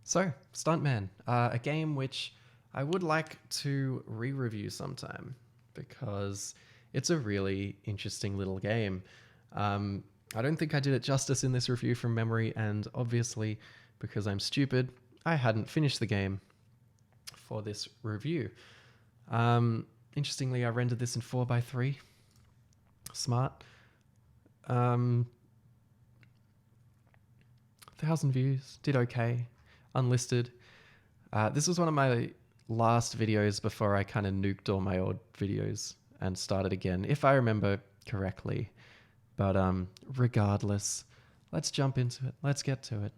So, Stuntman, a game which I would like to re-review sometime because it's a really interesting little game. I don't think I did it justice in this review from memory, and obviously, because I'm stupid, I hadn't finished the game for this review. Interestingly, I rendered this in 4:3. Smart. 1,000 views, did okay. Unlisted. This was one of my last videos before I kind of nuked all my old videos and started again, if I remember correctly. But regardless, let's jump into it. Let's get to it.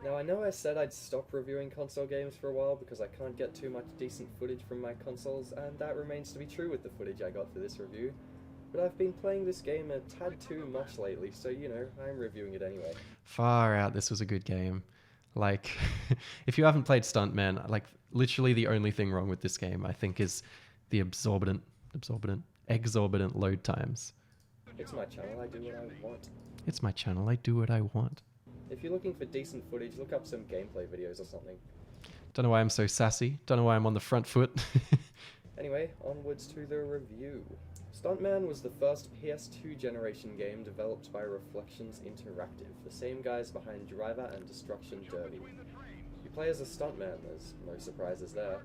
Now I know I said I'd stop reviewing console games for a while because I can't get too much decent footage from my consoles, and that remains to be true with the footage I got for this review. But I've been playing this game a tad too much lately, so you know, I'm reviewing it anyway. Far out, this was a good game. Like, if you haven't played Stuntman, like, literally the only thing wrong with this game, I think, is the exorbitant load times. It's my channel, I do what I want. It's my channel, I do what I want. If you're looking for decent footage, look up some gameplay videos or something. Don't know why I'm so sassy. Don't know why I'm on the front foot. Anyway, onwards to the review. Stuntman was the first PS2 generation game developed by Reflections Interactive, the same guys behind Driver and Destruction Derby. You play as a stuntman, there's no surprises there.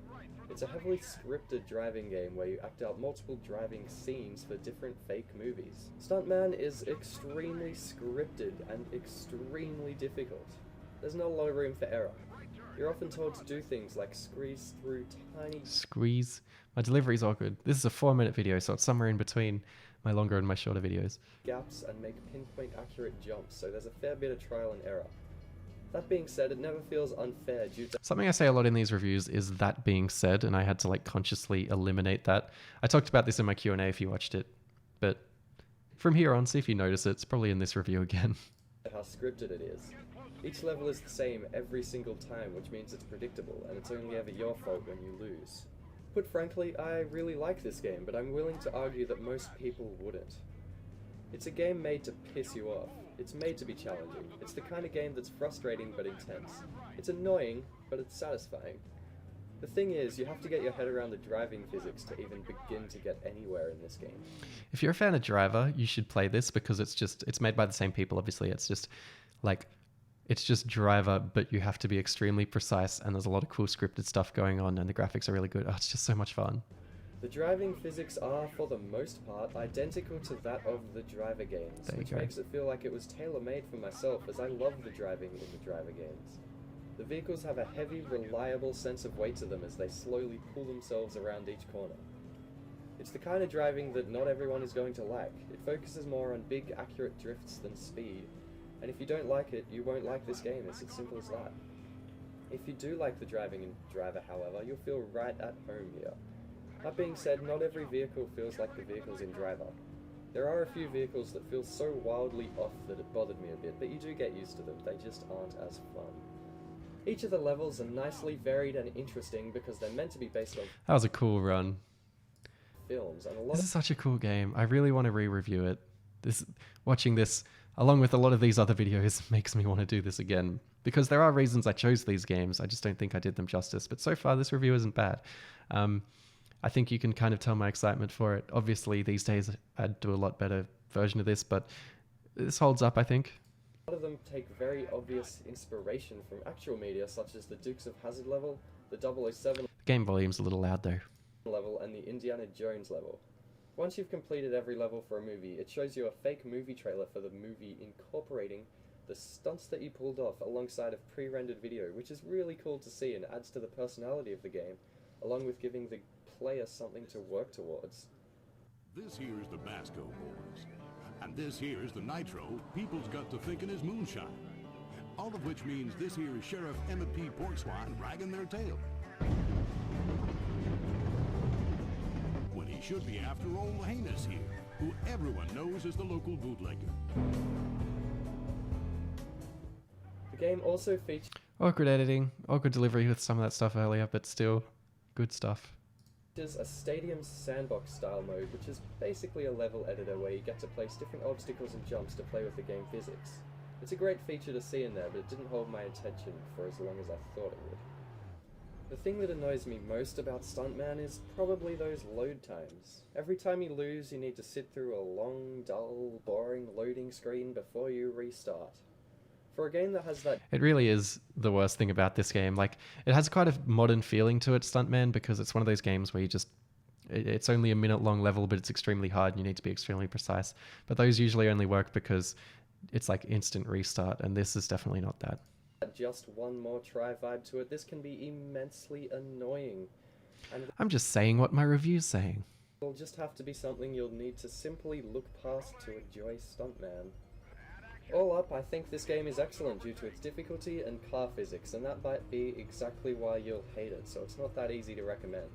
It's a heavily scripted driving game where you act out multiple driving scenes for different fake movies. Stuntman is extremely scripted and extremely difficult. There's not a lot of room for error. You're often told to do things like squeeze through tiny... Squeeze. My delivery's awkward. This is a 4-minute video, so it's somewhere in between my longer and my shorter videos. ...gaps and make pinpoint accurate jumps, so there's a fair bit of trial and error. That being said, it never feels unfair due to... Something I say a lot in these reviews is that being said, and I had to like consciously eliminate that. I talked about this in my Q&A if you watched it, but from here on, see if you notice it. It's probably in this review again. ...how scripted it is. Each level is the same every single time, which means it's predictable, and it's only ever your fault when you lose. Put frankly, I really like this game, but I'm willing to argue that most people wouldn't. It's a game made to piss you off. It's made to be challenging. It's the kind of game that's frustrating but intense. It's annoying, but it's satisfying. The thing is, you have to get your head around the driving physics to even begin to get anywhere in this game. If you're a fan of Driver, you should play this because it's made by the same people, obviously. It's just Driver, but you have to be extremely precise, and there's a lot of cool scripted stuff going on, and the graphics are really good. Oh, it's just so much fun. The driving physics are, for the most part, identical to that of the Driver games, which makes it feel like it was tailor-made for myself, as I love the driving in the Driver games. The vehicles have a heavy, reliable sense of weight to them as they slowly pull themselves around each corner. It's the kind of driving that not everyone is going to like. It focuses more on big, accurate drifts than speed, and if you don't like it, you won't like this game. It's as simple as that. If you do like the driving in Driver, however, you'll feel right at home here. That being said, not every vehicle feels like the vehicles in Driver. There are a few vehicles that feel so wildly off that it bothered me a bit, but you do get used to them. They just aren't as fun. Each of the levels are nicely varied and interesting because they're meant to be based on... That was a cool run. ...films, and This is such a cool game. I really want to re-review it. Watching this, along with a lot of these other videos, makes me want to do this again. Because there are reasons I chose these games. I just don't think I did them justice. But so far, this review isn't bad. I think you can kind of tell my excitement for it. Obviously, these days, I'd do a lot better version of this, but this holds up, I think. A lot of them take very obvious inspiration from actual media, such as the Dukes of Hazzard level, the 007 The game volume's a little loud, though. level, and the Indiana Jones level. Once you've completed every level for a movie, it shows you a fake movie trailer for the movie incorporating the stunts that you pulled off alongside of pre-rendered video, which is really cool to see and adds to the personality of the game, along with giving the player something to work towards. This here is the Basco boys, and this here is the nitro people's got to thinking is moonshine. All of which means this here is Sheriff Emmett P. Porkswine wagging their tail. When he should be after old Heinous here, who everyone knows is the local bootlegger. The game also features Awkward editing, awkward delivery with some of that stuff earlier, but still good stuff. a stadium sandbox style mode, which is basically a level editor where you get to place different obstacles and jumps to play with the game physics. It's a great feature to see in there, but it didn't hold my attention for as long as I thought it would. The thing that annoys me most about Stuntman is probably those load times. Every time you lose, you need to sit through a long, dull, boring loading screen before you restart. For a game that has that... It really is the worst thing about this game. Like, it has quite a modern feeling to it, Stuntman, because it's one of those games where you just... It's only a minute-long level, but it's extremely hard and you need to be extremely precise. But those usually only work because it's like instant restart, and this is definitely not that. Just one more try vibe to it, this can be immensely annoying. And I'm just saying what my review's saying. it'll just have to be something you'll need to simply look past to enjoy Stuntman. All up, I think this game is excellent due to its difficulty and car physics, and that might be exactly why you'll hate it, so it's not that easy to recommend.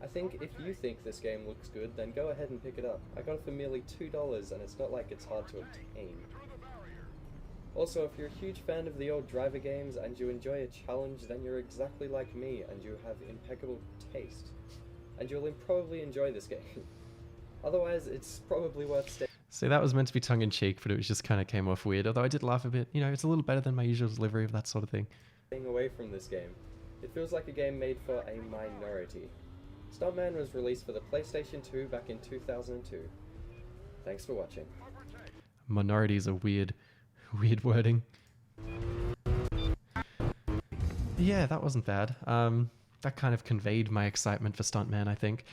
I think if you think this game looks good, then go ahead and pick it up. I got it for merely $2, and it's not like it's hard to obtain. Also, if you're a huge fan of the old driver games and you enjoy a challenge, then you're exactly like me and you have impeccable taste. And you'll probably enjoy this game. Otherwise, it's probably worth staying. See, that was meant to be tongue-in-cheek, but it just kind of came off weird, although I did laugh a bit. You know, it's a little better than my usual delivery of that sort of thing. Staying away from this game. It feels like a game made for a minority. Stuntman was released for the PlayStation 2 back in 2002. Thanks for watching. Minorities are weird wording. Yeah, that wasn't bad. That kind of conveyed my excitement for Stuntman, I think.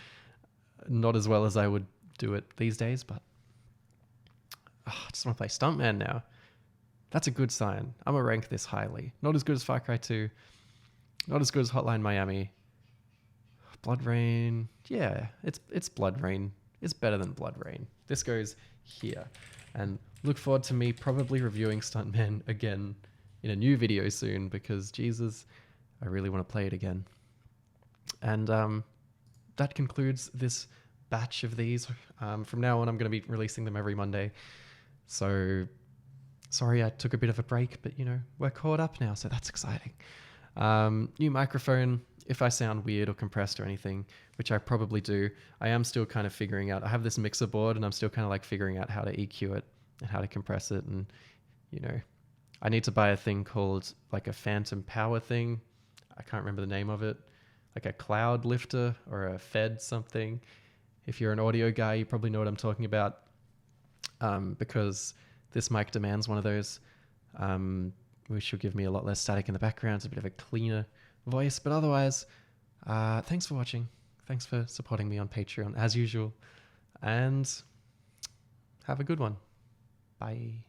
Not as well as I would do it these days, but I just want to play Stuntman now. That's a good sign. I'm going to rank this highly. Not as good as Far Cry 2. Not as good as Hotline Miami. Blood Rain. Yeah, it's Blood Rain. It's better than Blood Rain. This goes here. And look forward to me probably reviewing Stuntman again in a new video soon, because Jesus, I really want to play it again. And that concludes this batch of these. From now on, I'm going to be releasing them every Monday. So sorry I took a bit of a break, but you know, we're caught up now, so that's exciting. New microphone. If I sound weird or compressed or anything, which I probably do, I am still kind of figuring out. I have this mixer board and I'm still kind of like figuring out how to EQ it and how to compress it. And, you know, I need to buy a thing called like a phantom power thing. I can't remember the name of it. Like a cloud lifter or a Fed something. If you're an audio guy, you probably know what I'm talking about, because this mic demands one of those, which will give me a lot less static in the background. It's a bit of a cleaner voice, but otherwise, thanks for watching. Thanks for supporting me on Patreon as usual, and have a good one. Bye.